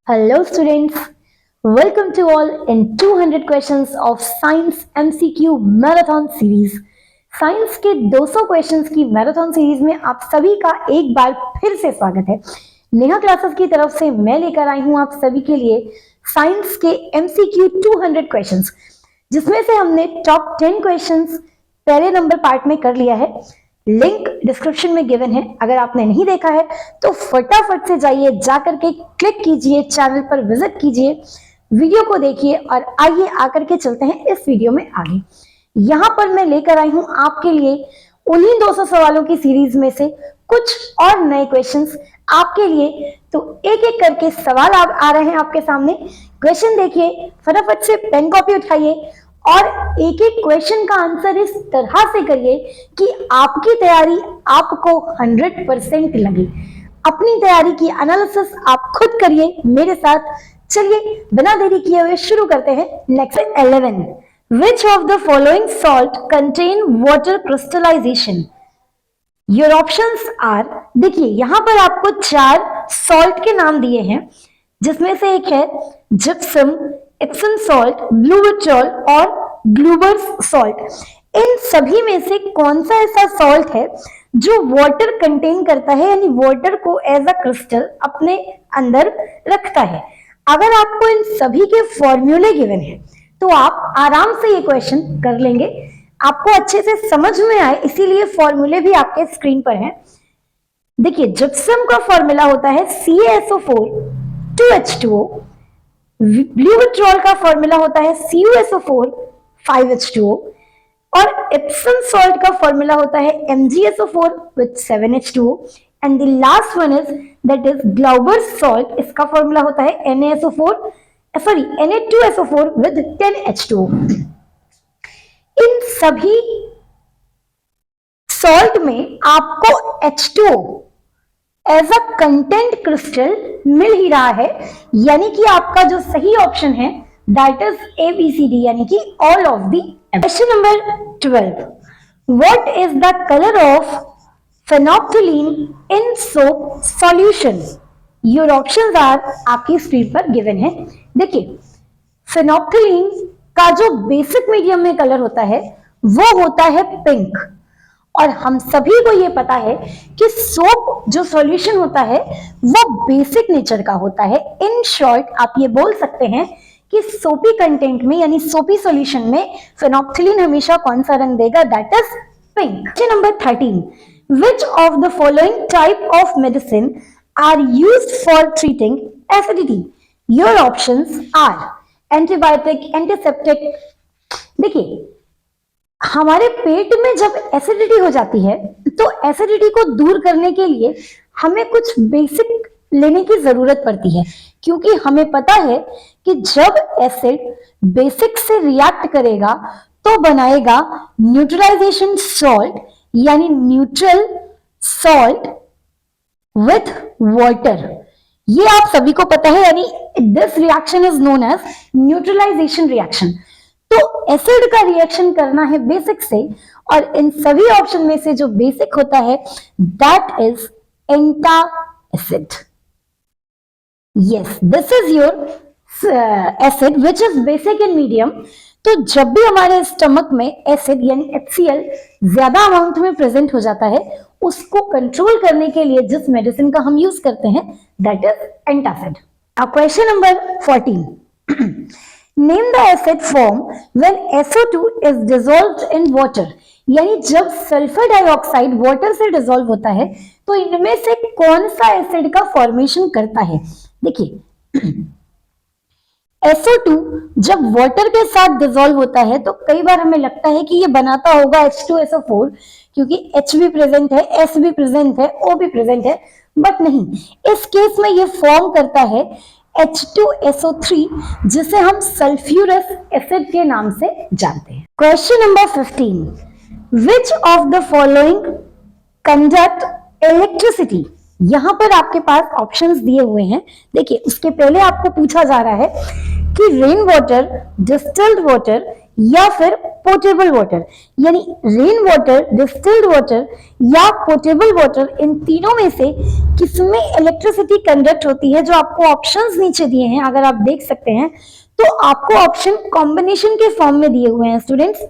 Hello students, welcome to all in 200 questions of Science MCQ Marathon Series. Science के 200 questions की marathon series में आप सभी का एक बार फिर से स्वागत है। नेहा क्लासेस की तरफ से मैं लेकर आई हूं आप सभी के लिए साइंस के MCQ 200 क्वेश्चंस, जिसमें से हमने टॉप 10 क्वेश्चंस पहले नंबर पार्ट में कर लिया है। लिंक डिस्क्रिप्शन में गिवन है, अगर आपने नहीं देखा है तो फटाफट से जाइए, जाकर के क्लिक कीजिए, चैनल पर विजिट कीजिए, वीडियो को देखिए और आइए आकर के चलते हैं इस वीडियो में आगे। यहाँ पर मैं लेकर आई हूं आपके लिए उन्हीं 200 सवालों की सीरीज में से कुछ और नए क्वेश्चंस आपके लिए। तो एक एक करके सवाल आ रहे हैं आपके सामने। क्वेश्चन देखिए, फटाफट से पेन कॉपी उठाइए और एक एक क्वेश्चन का आंसर इस तरह से करिए कि आपकी तैयारी आपको 100% लगे। अपनी तैयारी की एनालिसिस आप खुद करिए मेरे साथ। चलिए बिना देरी किए हुए शुरू करते हैं। Next 11, which of the following salt contain water crystallization? Your options are, देखिए यहां पर आपको 4 सॉल्ट के नाम दिए हैं, जिसमें से एक है gypsum, Epsom salt, blue vitriol और ग्लूबर्स सॉल्ट। इन सभी में से कौन सा ऐसा सॉल्ट है जो वाटर कंटेन करता है, यानी वाटर को एज अ क्रिस्टल अपने अंदर रखता है? अगर आपको इन सभी के फॉर्मूले गिवन है तो आप आराम से ये क्वेश्चन कर लेंगे, आपको अच्छे से समझ में आए, इसीलिए फॉर्मूले भी आपके स्क्रीन पर हैं। देखिए, जिप्सम का फॉर्मूला होता है CaSO4 2H2O, ब्लू विट्रियोल का फॉर्मूला होता है CuSO4 5H2O और एप्सम सॉल्ट का फॉर्मूला होता है MgSO4 with 7H2O and the last one is that is Glauber's salt. इसका फॉर्मूला होता है Na2SO4 with 10H2O। इन सभी सॉल्ट में आपको H2O as a content crystal मिल ही रहा है, यानी कि आपका जो सही ऑप्शन है दैट इज ABCD, यानी कि all of the. Question number 12, what is the colour of phenolphthalein in soap solution? Your options are आपकी स्क्रीन पर गिवन है। देखिए, फेनोप्थिलीन का जो बेसिक मीडियम में कलर होता है वो होता है पिंक, और हम सभी को ये पता है कि सोप जो सॉल्यूशन होता है वो बेसिक नेचर का होता है। इन शॉर्ट आप ये बोल सकते हैं कि सोपी कंटेंट में, यानी सोपी सॉल्यूशन में फेनोप्थिलीन हमेशा कौन सा रंग देगा? That is pink. Question number 13, which of the following type of medicine are used for treating acidity? Your options are antibiotic, antiseptic। देखिए, हमारे पेट में जब एसिडिटी हो जाती है तो एसिडिटी को दूर करने के लिए हमें कुछ बेसिक लेने की जरूरत पड़ती है, क्योंकि हमें पता है कि जब एसिड बेसिक से रिएक्ट करेगा तो बनाएगा न्यूट्रलाइजेशन सॉल्ट, यानी न्यूट्रल सॉल्ट विथ वाटर। ये आप सभी को पता है, यानी this reaction is known as neutralisation reaction. तो एसिड का रिएक्शन करना है बेसिक से, और इन सभी ऑप्शन में से जो बेसिक होता है that is antacid. Yes, this is your acid which is basic in medium. तो जब भी हमारे स्टमक में एसिड यानी HCl ज्यादा अमाउंट में प्रेजेंट हो जाता है, उसको कंट्रोल करने के लिए जिस मेडिसिन का हम यूज करते हैं दैट इज एंटासिड। अब question number 14, name the acid form when SO2 is dissolved in water. यानी जब सल्फर डाइऑक्साइड वाटर से डिसॉल्व होता है तो इनमें से कौन सा एसिड का फॉर्मेशन करता है? देखिए, SO2 जब वाटर के साथ डिसॉल्व होता है तो कई बार हमें लगता है कि ये बनाता होगा H2SO4, क्योंकि H भी प्रेजेंट है, S भी प्रेजेंट है, O भी प्रेजेंट है, बट नहीं, इस केस में ये फॉर्म करता है H2SO3, जिसे हम सल्फ्यूरस एसिड के नाम से जानते हैं। Question number 15, which of the following conduct electricity? यहां पर आपके पास ऑप्शंस दिए हुए हैं। देखिए, उसके पहले आपको पूछा जा रहा है कि रेन वाटर, डिस्टिल्ड वाटर या फिर पोर्टेबल वाटर, यानी रेन वाटर, डिस्टिल्ड वाटर या पोर्टेबल वाटर, इन तीनों में से किसमें इलेक्ट्रिसिटी कंडक्ट होती है। जो आपको ऑप्शंस नीचे दिए हैं, अगर आप देख सकते हैं तो आपको ऑप्शन कॉम्बिनेशन के फॉर्म में दिए हुए हैं स्टूडेंट्स।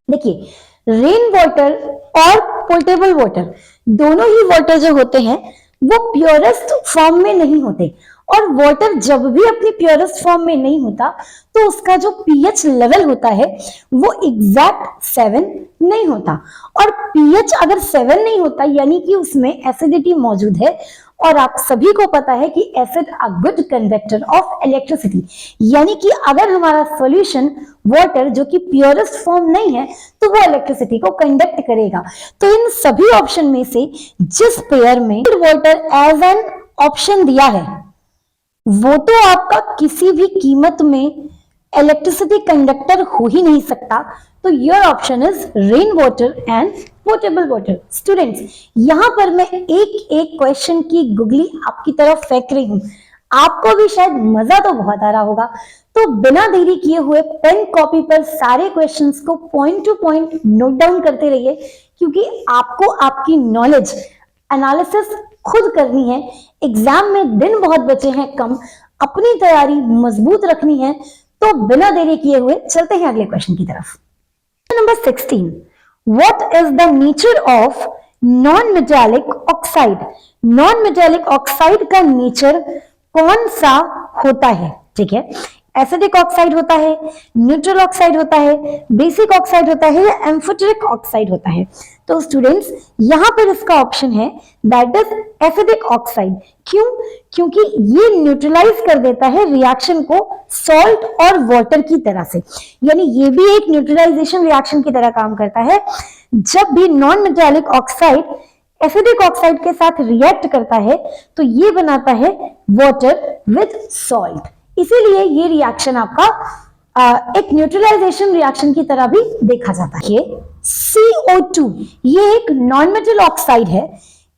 देखिए, रेन वाटर और पोर्टेबल वाटर दोनों ही वाटर जो होते हैं वो प्योरेस्ट फॉर्म में नहीं होते, और वाटर जब भी अपनी प्योरेस्ट फॉर्म में नहीं होता तो उसका जो पीएच लेवल होता है वो एग्जैक्ट 7 नहीं होता, और पीएच अगर 7 नहीं होता यानी कि उसमें एसिडिटी मौजूद है, और आप सभी को पता है कि acid a good conductor of electricity, यानी कि अगर हमारा सॉल्यूशन वाटर जो कि प्योरेस्ट फॉर्म नहीं है तो वो इलेक्ट्रिसिटी को कंडक्ट करेगा। तो इन सभी ऑप्शन में से जिस पेयर में वाटर एज एन ऑप्शन दिया है वो तो आपका किसी भी कीमत में इलेक्ट्रिसिटी कंडक्टर हो ही नहीं सकता, तो your option is rain water and portable water. Students, यहां पर मैं एक एक क्वेश्चन की गुगली आपकी तरफ फेंक रही हूं, आपको भी शायद मजा तो बहुत आ रहा होगा, तो बिना देरी किए हुए पेन कॉपी पर सारे क्वेश्चंस को point two point note down करते रहिए, क्योंकि आपको आपकी नॉलेज एनालिसिस खुद करनी है। एग्जाम में दिन बहुत बचे हैं कम, अपनी तैयारी मजबूत रखनी है, तो बिना देरी किए हुए चलते हैं अगले क्वेश्चन की तरफ। Number 16, what is the nature of non metallic oxide. Non metallic oxide का नेचर कौन सा होता है? ठीक है, एसिडिक ऑक्साइड होता है, न्यूट्रल ऑक्साइड होता है, बेसिक ऑक्साइड होता है या एम्फोटेरिक ऑक्साइड होता है। तो स्टूडेंट्स, यहां पर इसका ऑप्शन है दैट इज एसिडिक ऑक्साइड। क्यों? क्योंकि ये न्यूट्रलाइज कर देता है रिएक्शन को सॉल्ट और वाटर की तरह से, यानी ये भी एक न्यूट्रलाइजेशन रिएक्शन की तरह काम करता है। जब भी non metallic oxide acidic oxide के साथ रिएक्ट करता है तो ये बनाता है वाटर विद सॉल्ट, इसीलिए ये रिएक्शन आपका एक न्यूट्रलाइजेशन रिएक्शन की तरह भी देखा जाता है। CO2 ये एक नॉन मेटल ऑक्साइड है,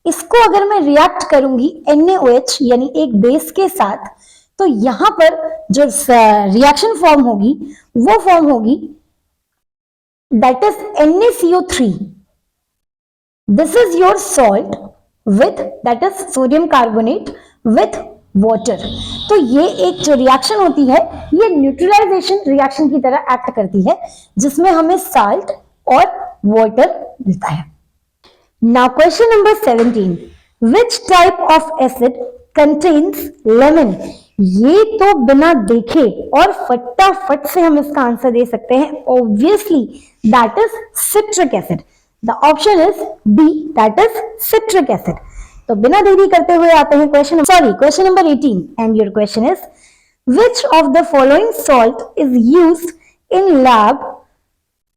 इसको अगर मैं रिएक्ट करूंगी NaOH यानी एक बेस के साथ, तो यहां पर जो रिएक्शन फॉर्म होगी वो फॉर्म होगी that is NaCO3। This is your salt with that is sodium carbonate with water. तो ये एक जो रिएक्शन होती है ये न्यूट्रलाइजेशन रिएक्शन की तरह एक्ट करती है, जिसमें हमें साल्ट और वाटर मिलता है। Now question number 17, which type of acid contains lemon. ये तो बिना देखे और फटाफट से हम इसका आंसर दे सकते हैं, obviously that is citric acid. The option is B, that is citric acid. तो बिना देरी करते हुए आते हैं question number 18, and your question is which of the following salt is used in lab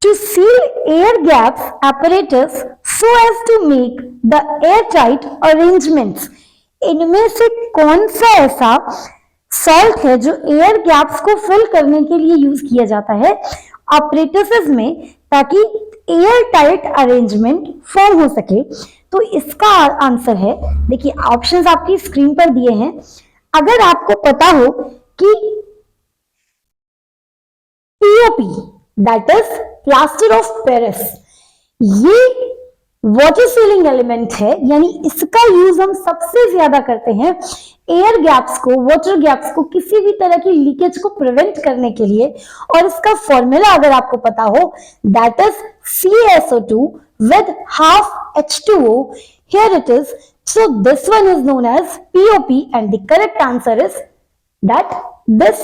to seal air gaps apparatus so as to make the airtight arrangements। इनमें से कौन सा ऐसा सॉल्ट है जो एयर गैप्स को फिल करने के लिए यूज किया जाता है ऑपरेटर्स में, ताकि एयर टाइट अरेंजमेंट फॉर्म हो सके। तो इसका आंसर है, देखिए ऑप्शंस आपकी स्क्रीन पर दिए हैं। अगर आपको पता हो कि POP that is plaster of Paris ये वाटर सीलिंग एलिमेंट है, यानी इसका यूज हम सबसे ज्यादा करते हैं एयर गैप्स को, वाटर गैप्स को, किसी भी तरह की लीकेज को प्रिवेंट करने के लिए। और इसका फॉर्मूला अगर आपको पता हो that is CaSO2 with half H2O. Here it is. So this one is known as POP, and the correct answer is that this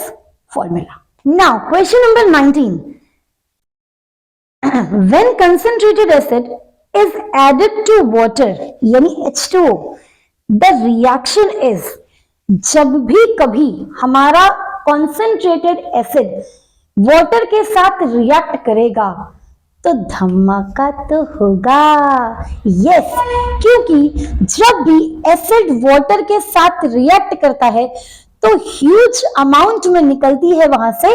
formula. Now question number 19. When concentrated acid is added to water यानी H2O, the reaction is, जब भी कभी हमारा concentrated acid water के साथ react करेगा तो धमाका तो होगा। यस, क्योंकि जब भी एसिड वाटर के साथ रिएक्ट करता है तो ह्यूज अमाउंट में निकलती है वहां से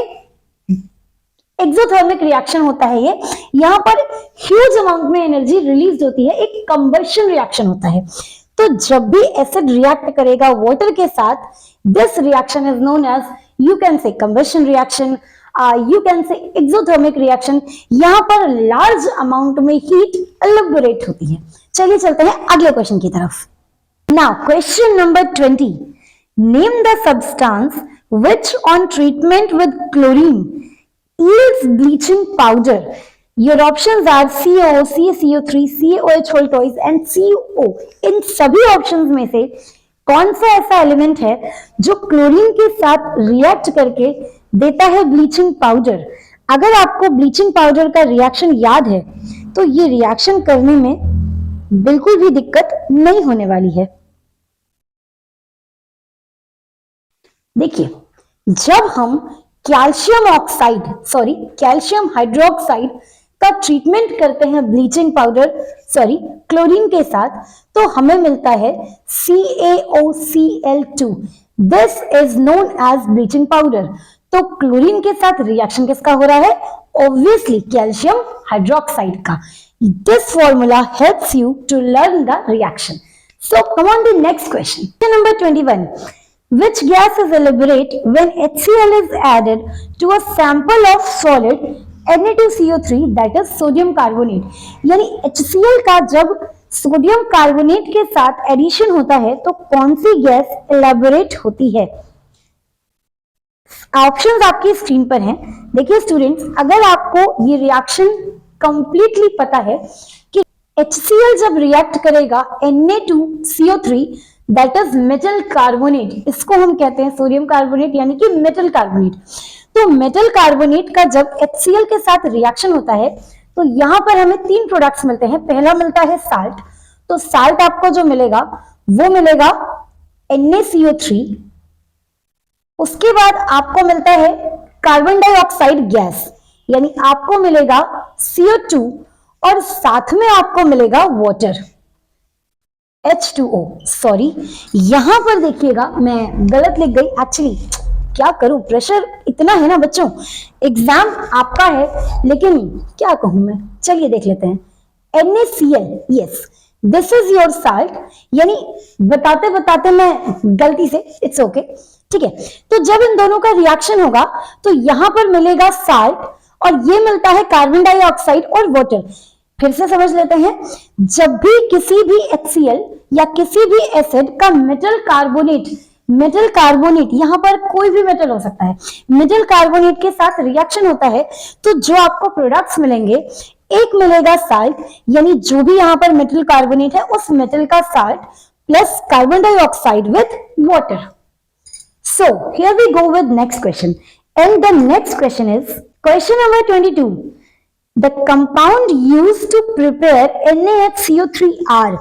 एक्सोथर्मिक रिएक्शन होता है। ये यहाँ पर ह्यूज अमाउंट में एनर्जी रिलीज होती है, एक कंबशन रिएक्शन होता है। तो जब भी एसिड रिएक्ट करेगा वाटर के साथ, this reaction is known as, you can say combustion reaction, you can say exothermic reaction, यहाँ पर लार्ज अमाउंट में हीट एलिबरेट होती है। चलिए चलते हैं अगले क्वेश्चन की तरफ। Now question number 20, name the substance which on treatment with chlorine yields bleaching powder. Your options are CO, CaCO3, CaOH whole twice and CO। इन सभी ऑप्शंस में से कौन सा ऐसा एलिमेंट है जो क्लोरीन के साथ रिएक्ट करके देता है ब्लीचिंग पाउडर? अगर आपको ब्लीचिंग पाउडर का रिएक्शन याद है तो ये रिएक्शन करने में बिल्कुल भी दिक्कत नहीं होने वाली है। देखिए, जब हम कैल्शियम हाइड्रोक्साइड का ट्रीटमेंट करते हैं ब्लीचिंग पाउडर क्लोरीन के साथ, तो हमें मिलता है CaOCl2। This is known as bleaching powder. तो क्लोरीन के साथ रिएक्शन किसका हो रहा है? ऑब्वियसली कैल्शियम हाइड्रोक्साइड का। This formula helps you to learn the reaction. So come on the next question, number 21। Which gas is elaborate when HCl is added to a sample of solid Na2CO3 that is sodium carbonate? यानी HCl का जब sodium carbonate के साथ addition होता है तो कौन सी gas elaborate होती है? ऑप्शंस आपकी स्क्रीन पर हैं। देखिए स्टूडेंट्स, अगर आपको ये रिएक्शन कंप्लीटली पता है कि HCl जब रिएक्ट करेगा Na2CO3 that is metal carbonate, इसको हम कहते हैं सोडियम कार्बोनेट यानी कि मेटल कार्बोनेट। तो मेटल कार्बोनेट का जब HCl के साथ रिएक्शन होता है तो यहां पर हमें तीन प्रोडक्ट्स मिलते हैं। पहला मिलता है साल्ट, तो साल्ट आपको जो मिलेगा वो मिलेगा NaCO3। उसके बाद आपको मिलता है कार्बन डाइऑक्साइड गैस, यानी आपको मिलेगा CO2 और साथ में आपको मिलेगा वाटर H2O। सॉरी, यहां पर देखिएगा मैं गलत लिख गई एक्चुअली, क्या करूं, प्रेशर इतना है ना बच्चों, एग्जाम आपका है लेकिन क्या कहूं मैं। चलिए देख लेते हैं। NaCl, yes this is your salt, यानी बताते बताते मैं गलती से, इट्स ओके, ठीक है। तो जब इन दोनों का रिएक्शन होगा तो यहां पर मिलेगा साल्ट और ये मिलता है कार्बन डाइऑक्साइड और वाटर। फिर से समझ लेते हैं, जब भी किसी भी HCl या किसी भी एसिड का मेटल कार्बोनेट यहां पर कोई भी मेटल हो सकता है, मेटल कार्बोनेट के साथ रिएक्शन होता है तो जो आपको प्रोडक्ट्स मिलेंगे, एक मिलेगा साल्ट, यानी जो भी यहां पर मेटल कार्बोनेट है उस मेटल का salt plus carbon dioxide with water. So here we go with next question, and the next question is question number 22। The compound used to prepare NaHCO3R,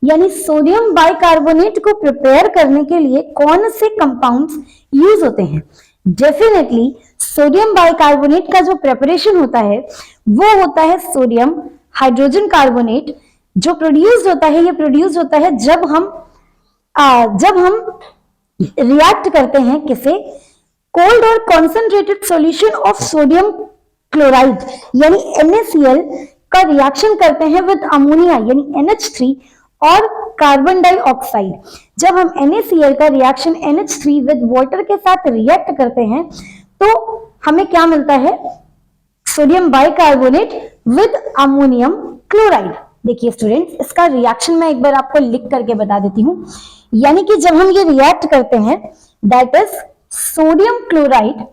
यानी सोडियम बाइकार्बोनेट को prepare करने के लिए कौन से कंपाउंड्स यूज होते हैं? Definitely sodium bicarbonate का जो प्रिपरेशन होता है वो होता है सोडियम हाइड्रोजन कार्बोनेट। जो प्रोड्यूस होता है, ये प्रोड्यूस होता है जब हम रिएक्ट करते हैं किसे? कोल्ड और concentrated solution of sodium chloride यानी NaCl का रिएक्शन करते हैं विद अमोनिया यानी NH3 और कार्बन डाइऑक्साइड। जब हम NaCl का रिएक्शन NH3 विद वाटर के साथ रिएक्ट करते हैं तो हमें क्या मिलता है? Sodium bicarbonate with ammonium chloride. देखिए स्टूडेंट्स, इसका रिएक्शन मैं एक बार आपको लिख करके बता देती हूं। यानी कि जब हम ये रिएक्ट करते हैं that is sodium chloride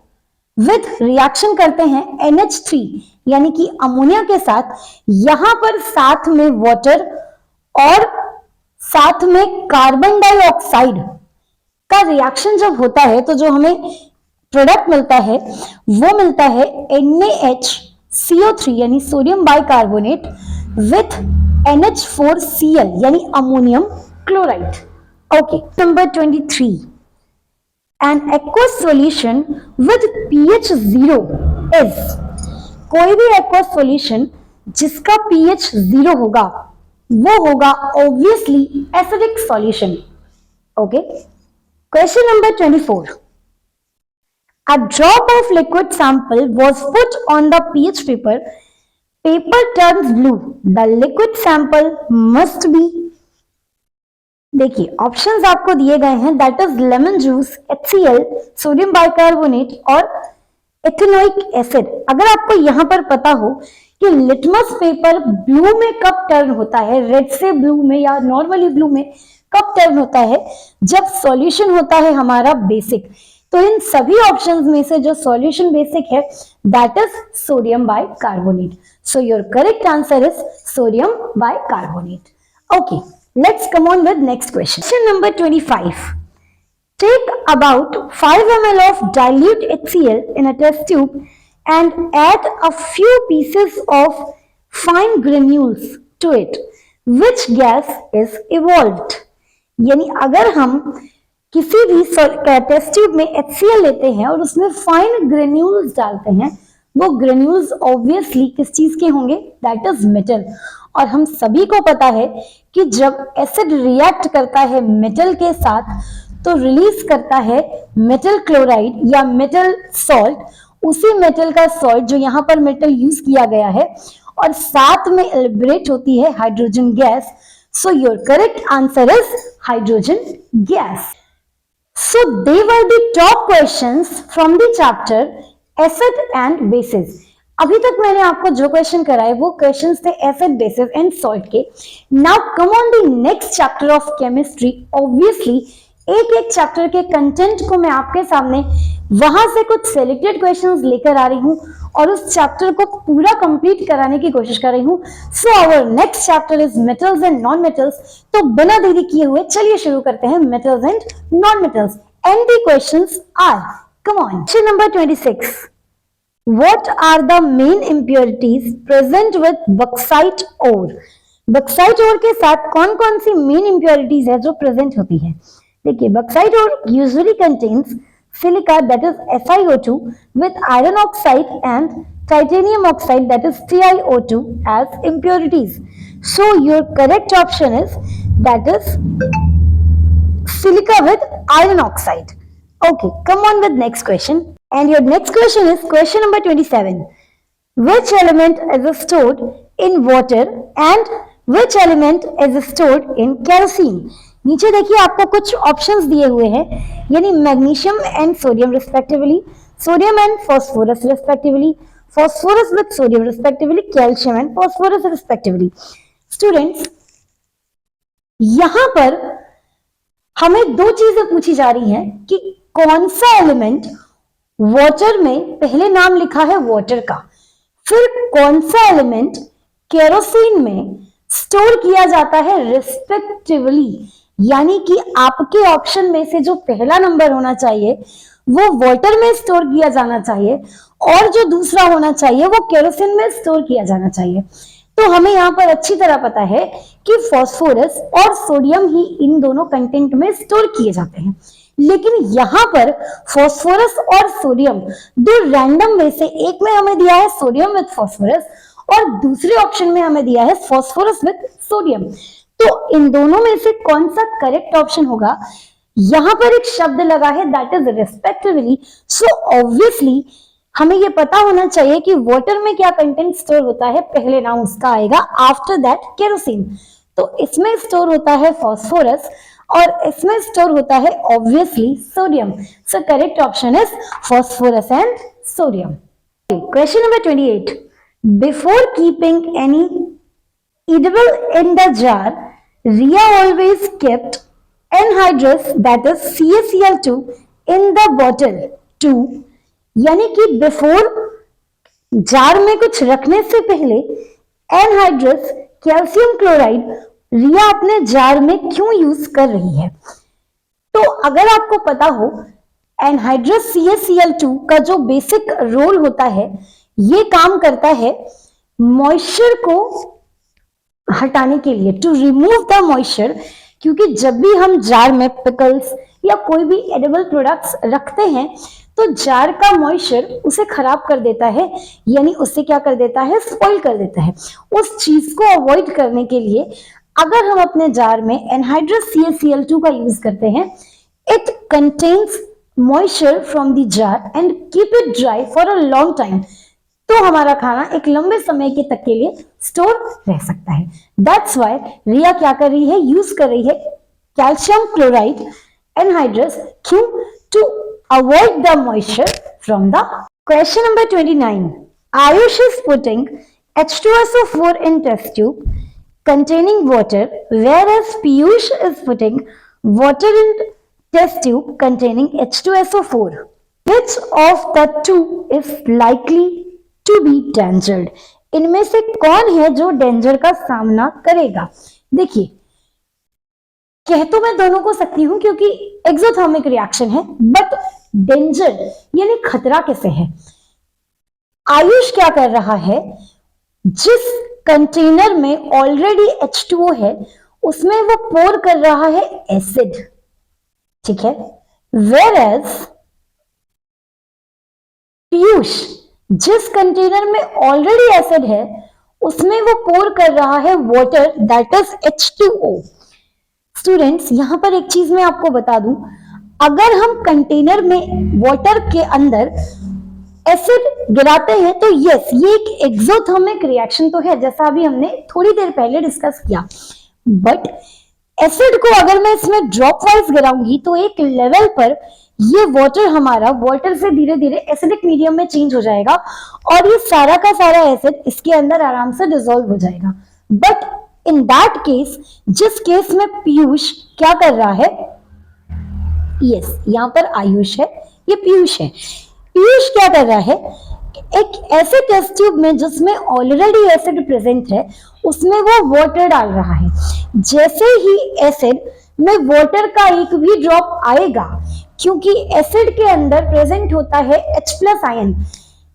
with reaction करते हैं NH3 यानी कि अमोनिया के साथ, यहां पर साथ में वाटर और साथ में कार्बन डाइऑक्साइड का रिएक्शन जब होता है तो जो हमें प्रोडक्ट मिलता है वो मिलता है NaHCO3 यानी सोडियम बाइकार्बोनेट विथ NH4Cl यानी ammonium chloride. Okay, number 23। An aqueous solution with pH 0 is, कोई भी aqueous solution जिसका pH 0 होगा वो होगा obviously acidic solution। Okay, question number 24। A drop of liquid sample was put on the pH paper. Paper turns blue. The liquid sample must be, देखिए options आपको दिए गए हैं that is lemon juice, HCl, sodium bicarbonate और ethanoic acid. अगर आपको यहां पर पता हो कि लिटमस पेपर ब्लू में कब टर्न होता है, रेड से ब्लू में या नॉर्मली ब्लू में कब टर्न होता है, जब सॉल्यूशन होता है हमारा बेसिक। तो इन सभी ऑप्शंस में से जो सॉल्यूशन बेसिक है that is sodium bicarbonate. So your correct answer is sodium bicarbonate. Okay, let's come on with next question. Question number 25. Take about 5 ml of dilute HCl in a test tube and add a few pieces of fine granules to it. Which gas is evolved? यानी अगर हम किसी भी test tube में HCl लेते हैं और उसमें फाइन ग्रेन्यूल्स डालते हैं, वो ग्रेन्यूल्स ऑब्वियसली किस चीज के होंगे, दैट इज मेटल। और हम सभी को पता है कि जब एसिड रिएक्ट करता है मेटल के साथ तो रिलीज करता है मेटल क्लोराइड या मेटल सॉल्ट। उसी मेटल का सॉल्ट जो यहाँ पर मेटल यूज किया गया है और साथ में लिबरेट होती है hydrogen gas. So your correct answer is hydrogen gas. So they were the top questions from the chapter acid and bases. अभी तक मैंने आपको जो क्वेश्चन कराए वो क्वेश्चंस थे एसिड, बेसिस एंड सॉल्ट के। Now come on the next chapter of chemistry. Obviously एक एक चैप्टर के कंटेंट को मैं आपके सामने वहां से कुछ सिलेक्टेड क्वेश्चंस लेकर आ रही हूं और उस चैप्टर को पूरा कंप्लीट कराने की कोशिश कर रही हूं। So our next chapter is metals and non metals. तो बिना देरी किए हुए चलिए शुरू करते हैं metals and non metals. And the questions are, come on, question number 26। What are the main impurities present with bauxite ore? Bauxite ore के साथ कौन कौन सी मेन इंप्योरिटीज है जो प्रेजेंट होती है? देखिए, bauxite ore usually contains silica that is SiO2 with iron oxide and titanium oxide that is TiO2 as impurities. So your correct option is that is silica with iron oxide. Okay, come on with next question. And your next question is question number 27. Which element is stored in water and which element is stored in kerosene? नीचे देखिए आपको कुछ options दिए हुए हैं, यानी magnesium and sodium respectively, sodium and phosphorus respectively, phosphorus with sodium respectively, calcium and phosphorus respectively. Students, यहां पर हमें दो चीजें पूछी जा रही हैं कि कौन सा एलिमेंट वाटर में पहले नाम लिखा है वाटर का, फिर कौन सा एलिमेंट केरोसिन में स्टोर किया जाता है रिस्पेक्टिवली। यानी कि आपके ऑप्शन में से जो पहला नंबर होना चाहिए वो वाटर में स्टोर किया जाना चाहिए और जो दूसरा होना चाहिए वो केरोसिन में स्टोर किया जाना चाहिए। तो हमें यहाँ पर अच्छी तरह पता है कि फॉस्फोरस और सोडियम ही इन दोनों कंटेंट में स्टोर किए जाते हैं, लेकिन यहां पर फॉस्फोरस और सोडियम दो रैंडम वे से, एक में हमें दिया है सोडियम विद फॉस्फोरस और दूसरे ऑप्शन में हमें दिया है फॉस्फोरस विद सोडियम। तो इन दोनों में से कौन सा करेक्ट ऑप्शन होगा? यहां पर एक शब्द लगा है that is respectively. So obviously हमें यह पता होना चाहिए कि वाटर में क्या कंटेंट स्टोर होता है, पहले नाम उसका आएगा, आफ्टर दैट केरोसिन। तो इसमें स्टोर होता है फॉस्फोरस और इसमें स्टोर होता है obviously sodium. So correct option is phosphorus and sodium. Question number 28। Before keeping any edible in the jar, Ria always kept anhydrous that is CaCl2 in the bottle too. यानी कि before jar में कुछ रखने से पहले anhydrous calcium chloride रिया अपने jar में क्यों यूज कर रही है? तो अगर आपको पता हो एनहाइड्रस CaCl2 का जो बेसिक रोल होता है, ये काम करता है मॉइस्चर को हटाने के लिए, टू रिमूव द मॉइस्चर। क्योंकि जब भी हम जार में पिकल्स या कोई भी एडिबल प्रोडक्ट्स रखते हैं तो जार का मॉइस्चर उसे खराब कर देता है, यानी उससे क्या कर देता है, स्पॉइल कर देता है। उस चीज को अवॉइड करने के लिए अगर हम अपने जार में एनहाइड्रस CaCl2 का यूज करते हैं, it contains moisture from the jar and keep it dry for a long time. तो हमारा खाना एक लंबे समय के तक के लिए स्टोर रह सकता है। दैट्स व्हाई रिया क्या कर रही है, यूज कर रही है कैल्शियम क्लोराइड एनहाइड्रस। क्यों? To avoid the moisture from the Question number 29. Ayush is putting H2SO4 in test tube containing water, whereas Piyush is putting water in test tube containing H2SO4. Which of the two is likely to be dangered? इनमें से कौन है जो danger का सामना करेगा? देखिए, कह तो मैं दोनों को सकती हूं क्योंकि एक्सोथर्मिक रिएक्शन है, बट डेंजर यानी खतरा कैसे है? आयुष क्या कर रहा है, जिस कंटेनर में ऑलरेडी H2O है उसमें वो पोर कर रहा है एसिड, ठीक है। वेयरएज पीयूष जिस कंटेनर में ऑलरेडी एसिड है उसमें वो पोर कर रहा है water, that is H2O। Students, यहां पर एक चीज मैं आपको बता दूं, अगर हम कंटेनर में वाटर के अंदर एसिड गिराते हैं तो यस, ये एक एक्सोथर्मिक रिएक्शन तो है, जैसा अभी हमने थोड़ी देर पहले डिस्कस किया। बट एसिड को अगर मैं इसमें ड्रॉप वाइज गिराऊंगी तो एक लेवल पर ये वाटर हमारा वाटर से धीरे धीरे एसिडिक मीडियम में चेंज हो जाएगा और ये सारा का सारा एसिड इसके अंदर आराम से डिसॉल्व हो जाएगा। बट इन दैट केस, जिस केस में पीयूष क्या कर रहा है, यस, यहां पर आयुष है, ये पीयूष है। पीयूष क्या कर रहा है, एक ऐसे टेस्ट ट्यूब में जिसमें ऑलरेडी एसिड प्रेजेंट है उसमें वो वाटर डाल रहा है। जैसे ही एसिड में वाटर का एक भी ड्रॉप आएगा, क्योंकि एसिड के अंदर प्रेजेंट होता है H+ आयन,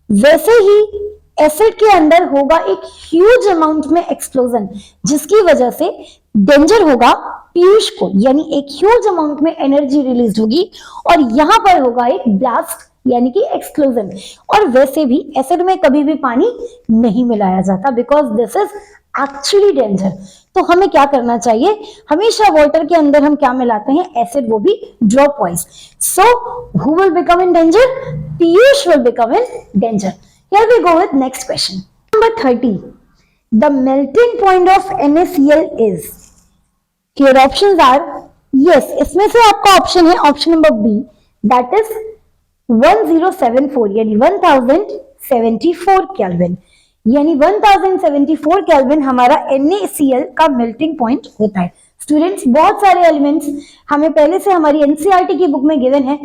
वैसे ही एसिड के अंदर होगा एक ह्यूज अमाउंट में एक्सप्लोजन, जिसकी वजह से डेंजर होगा पीयूष को, यानी एक ह्यूज अमाउंट में एनर्जी रिलीज होगी और यहां पर होगा एक ब्लास्ट यानी कि एक्सप्लोजन। और वैसे भी एसिड में कभी भी पानी नहीं मिलाया जाता, because this is actually danger. तो हमें क्या करना चाहिए, हमेशा वाटर के अंदर हम क्या मिलाते हैं, एसिड, वो भी drop wise. So who will become in danger? Piyush will become in danger. Here we go with next question. Number 30. The melting point of NaCl is. Here options are, yes, इसमें से आपका ऑप्शन है option number B, that is 1074 यानी 1074 kelvin, यानी 1074 kelvin हमारा NaCl का melting point होता है। स्टूडेंट्स, बहुत सारे एलिमेंट्स हमें पहले से हमारी एनसीईआरटी की बुक में गिवन है,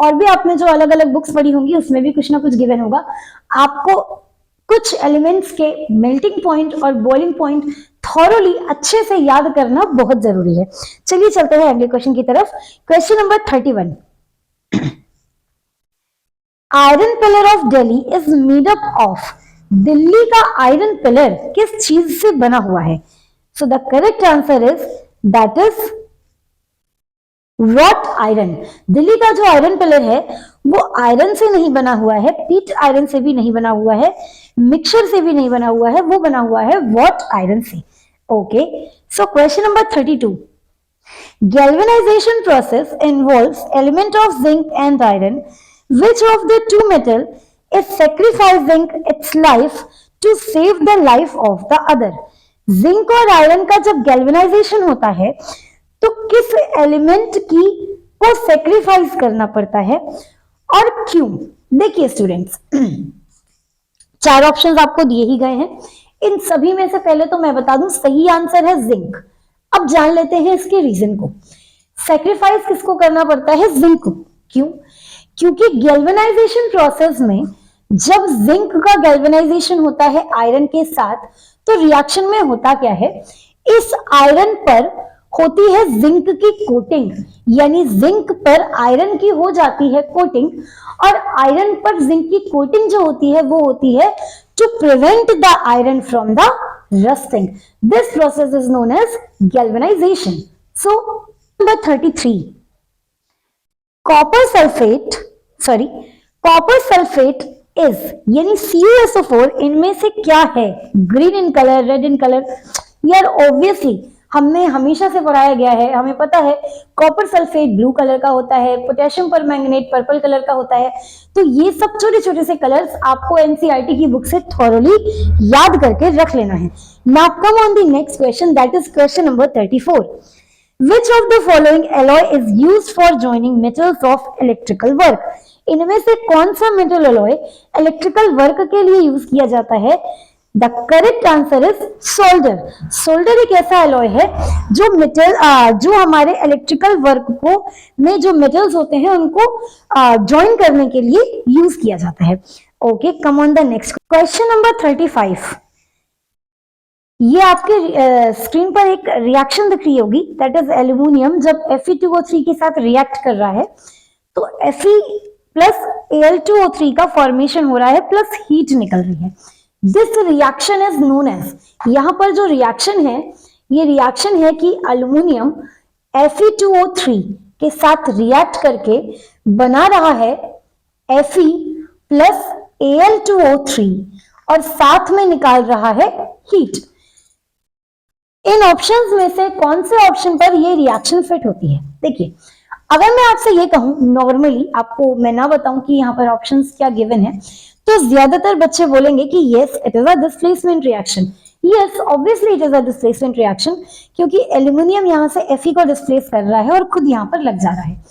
और भी आपने जो अलग अलग बुक्स पढ़ी होंगी उसमें भी कुछ ना कुछ गिवन होगा। आपको कुछ एलिमेंट्स के मेल्टिंग पॉइंट और बॉइलिंग पॉइंट थॉरोली अच्छे से याद करना बहुत जरूरी है। चलिए चलते हैं अगले क्वेश्चन की तरफ। Question number 31। Iron pillar of Delhi is made up of. Delhi का आयरन पिलर किस चीज से बना हुआ है? So the correct answer is, that is wrought iron. Delhi का जो आयरन पिलर है वो आयरन से नहीं बना हुआ है, पीट आयरन से भी नहीं बना हुआ है, मिक्सचर से भी नहीं बना हुआ है, वो बना हुआ है वॉट आयरन से। Okay, so question number 32। Galvanization process involves element of zinc and iron. Which of the two metal is sacrificing its life to save the life of the other? Zinc और iron का जब galvanisation होता है तो किस element की को sacrifice करना पड़ता है और क्यों? देखिए स्टूडेंट्स, 4 ऑप्शंस आपको दिए ही गए हैं। इन सभी में से पहले तो मैं बता दूं, सही आंसर है जिंक। अब जान लेते हैं इसके रीजन को। सेक्रीफाइस किसको करना पड़ता है? जिंक को। क्यों? क्योंकि गैल्वेनाइजेशन प्रोसेस में जब जिंक का गैल्वेनाइजेशन होता है आयरन के साथ, तो रिएक्शन में होता क्या है, इस आयरन पर होती है जिंक की कोटिंग, यानी जिंक पर आयरन की हो जाती है कोटिंग, और आयरन पर जिंक की कोटिंग जो होती है वो होती है to prevent the iron from the rusting. This process is known as galvanisation. So number 33, copper sulphate is यानी CuSO4 इनमें से क्या है? Green in colour, red in colour. यार ऑब्वियसली हमने हमेशा से पढ़ाया गया है, हमें पता है कॉपर सल्फेट ब्लू कलर का होता है, पोटेशियम परमैंगनेट पर्पल कलर का होता है। तो ये सब छोटे छोटे से कलर्स आपको एनसीईआरटी की बुक से थॉरोली याद करके रख लेना है। Now come on the next question, that is question number 34। Which of the following alloy is used for joining metals of electrical work? इनमें से कौन सा मेटल अलॉय इलेक्ट्रिकल वर्क के लिए यूज किया जाता है? The correct answer is solder. Solder एक ऐसा अलॉय है जो मेटल जो हमारे इलेक्ट्रिकल वर्क को में जो मेटल्स होते हैं उनको ज्वाइन करने के लिए यूज किया जाता है। Okay, come on the next question number 35। ये आपके स्क्रीन पर एक रिएक्शन दिख रही होगी, दैट इज एल्यूमिनियम जब Fe2O3 के साथ रिएक्ट कर रहा है तो Fe प्लस Al2O3 का फॉर्मेशन हो रहा है प्लस हीट निकल रही है। This reaction is known as, यहां पर जो रिएक्शन है ये रिएक्शन है कि एल्यूमिनियम Fe2O3 के साथ रिएक्ट करके बना रहा है Fe प्लस Al2O3 और साथ में निकाल रहा है हीट। इन ऑप्शंस में से कौन से ऑप्शन पर ये रिएक्शन फिट होती है? देखिए, अगर मैं आपसे ये कहूं नॉर्मली, आपको मैं ना बताऊं कि यहाँ पर ऑप्शंस क्या गिवन है, तो ज्यादातर बच्चे बोलेंगे कि yes it is a displacement reaction. Yes, obviously it is a displacement reaction, क्योंकि एल्यूमिनियम यहाँ से Fe को डिस्प्लेस कर रहा है और खुद यहाँ पर लग जा रहा है।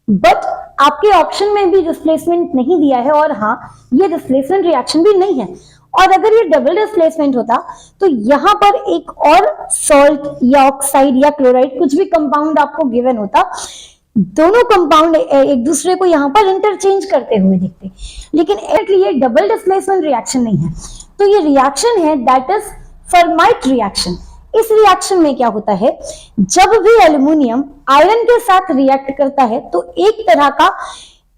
बट आपके ऑप्शन में भी डिस्प्लेसमेंट नहीं दिया है और हाँ, ये डिस्प्लेसमेंट रिएक्शन भी नहीं है। और अगर ये डबल डिस्प्लेसमेंट होता तो यहाँ पर एक और सॉल्ट या ऑक्साइड या क्लोराइड कुछ भी कंपाउंड आपको गिवन होता, दोनों कंपाउंड एक दूसरे को यहाँ पर इंटरचेंज करते हुए दिखते, लेकिन ये डबल डिस्प्लेसमेंट रिएक्शन नहीं है। तो ये रिएक्शन है दैट इज फर्माइट रिएक्शन। इस रिएक्शन में क्या होता है, जब भी एल्यूमिनियम आयरन के साथ रिएक्ट करता है तो एक तरह का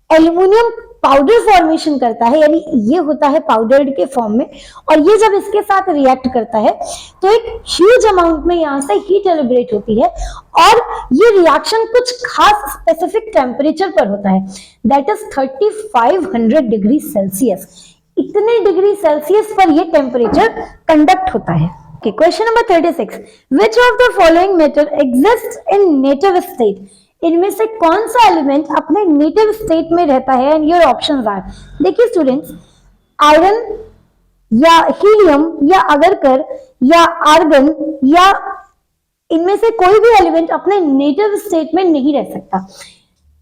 एल्यूमिनियम पाउडर फॉर्मेशन करता है, यानी ये होता है पाउडर के फॉर्म में, और ये जब इसके साथ रिएक्ट करता है तो एक ह्यूज अमाउंट में यहाँ से हीट लिबरेट होती है और ये रिएक्शन कुछ खास स्पेसिफिक टेम्परेचर पर होता है, दैट इज 3500 डिग्री सेल्सियस। इतने डिग्री सेल्सियस पर ये टेम्परेचर कंडक्ट होता है। Okay, question number 36. Which of the following metal exists in native state? इनमें से कौन सा एलिमेंट अपने नेटिव स्टेट में रहता है? एंड योर ऑप्शंस आर, देखिए स्टूडेंट्स, आयरन या हीलियम या अगरकर या आर्गन या इनमें से कोई भी एलिमेंट अपने नेटिव स्टेट में नहीं रह सकता।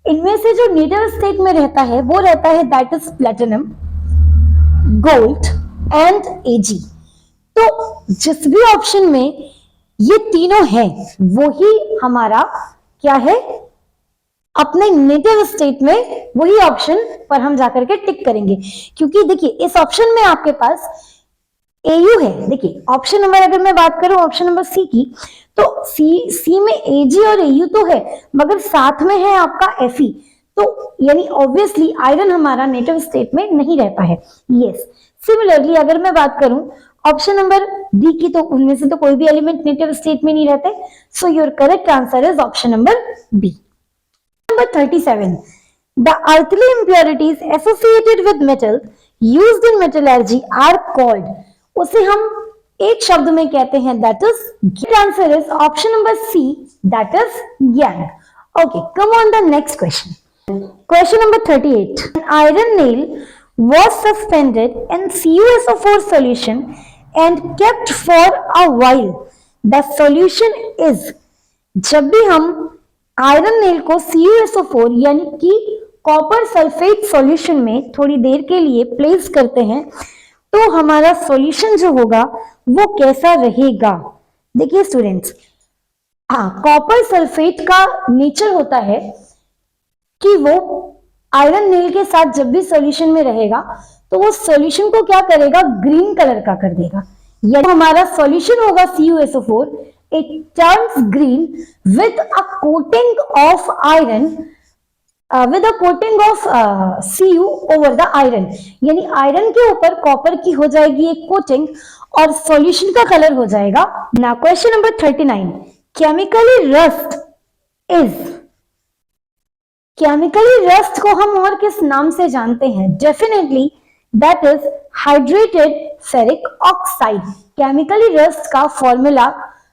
इनमें से जो नेटिव स्टेट में रहता है वो रहता है that is platinum, gold and Ag। तो जिस भी ऑप्शन में ये तीनों है वो ही हमारा क्या है, अपने नेटिव स्टेट में, वही ऑप्शन पर हम जाकर के टिक करेंगे। क्योंकि देखिए इस ऑप्शन में आपके पास Au है। देखिए ऑप्शन नंबर अगर मैं बात करूं ऑप्शन नंबर सी की, तो सी में Ag और Au तो है मगर साथ में है आपका Fe, तो यानी ऑब्वियसली आयरन हमारा नेटिव स्टेट में नहीं रहता है। यस, सिमिलरली अगर मैं बात करूं ऑप्शन नंबर डी की, तो उनमें से तो कोई भी एलिमेंट नेटिव स्टेट में नहीं रहते। So your correct answer is option number B. Number 37, the earthly impurities associated with metal used in metallurgy are called, उसे हम एक शब्द में कहते हैं that is, answer is option number C, that is gangue. Okay, come on the next question. Question number 38. An iron nail was suspended in CuSO4 solution and kept for a while. The solution is, जब भी हम iron nail को CuSO4 यानी कि copper sulphate solution में थोड़ी देर के लिए प्लेस करते हैं तो हमारा सॉल्यूशन जो होगा वो कैसा रहेगा? देखिए स्टूडेंट्स, हाँ, कॉपर सल्फेट का नेचर होता है कि वो आयरन नेल के साथ जब भी सॉल्यूशन में रहेगा तो वो सॉल्यूशन को क्या करेगा, ग्रीन कलर का कर देगा। यदि हमारा सॉल्यूशन होगा CuSO4, it turns green with a coating of iron, with a coating of Cu over the iron, यानी आयरन के ऊपर कॉपर की हो जाएगी एक कोटिंग और सॉल्यूशन का कलर हो जाएगा। Now question number 39, chemically rust is, chemically rust को हम और किस नाम से जानते हैं? Definitely that is hydrated ferric oxide. Chemically rust का फॉर्मूला,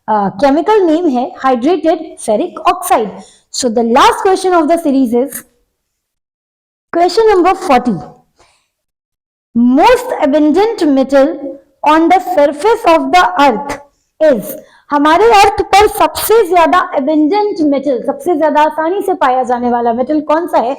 केमिकल नेम है hydrated ferric oxide. So the last question of the series is question number 40, most abundant metal on the surface of the earth is, हमारे अर्थ पर सबसे ज्यादा abundant metal, सबसे ज्यादा आसानी से पाया जाने वाला मेटल कौन सा है?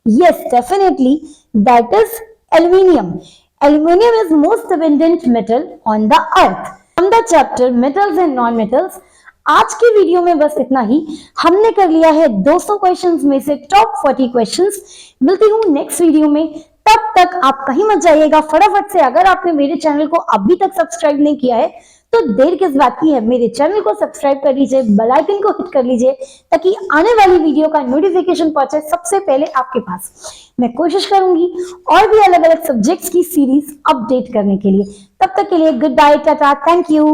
Yes, definitely. That is aluminium. Aluminium is most abundant metal on the earth. From the chapter metals and non-metals, आज के वीडियो में बस इतना ही। हमने कर लिया है 200 क्वेश्चंस में से टॉप 40 क्वेश्चंस। मिलती हूँ नेक्स्ट वीडियो में, तब तक आप कहीं मत जाइएगा। फटाफट से अगर आपने मेरे चैनल को अभी तक सब्सक्राइब नहीं किया है तो देर किस बात की है, मेरे चैनल को सब्सक्राइब कर लीजिए, बेल आइकन को हिट कर लीजिए ताकि आने वाली वीडियो का नोटिफिकेशन पहुंचे सबसे पहले आपके पास। मैं कोशिश करूंगी और भी अलग अलग सब्जेक्ट्स की सीरीज अपडेट करने के लिए। तब तक के लिए goodbye, tata, thank you.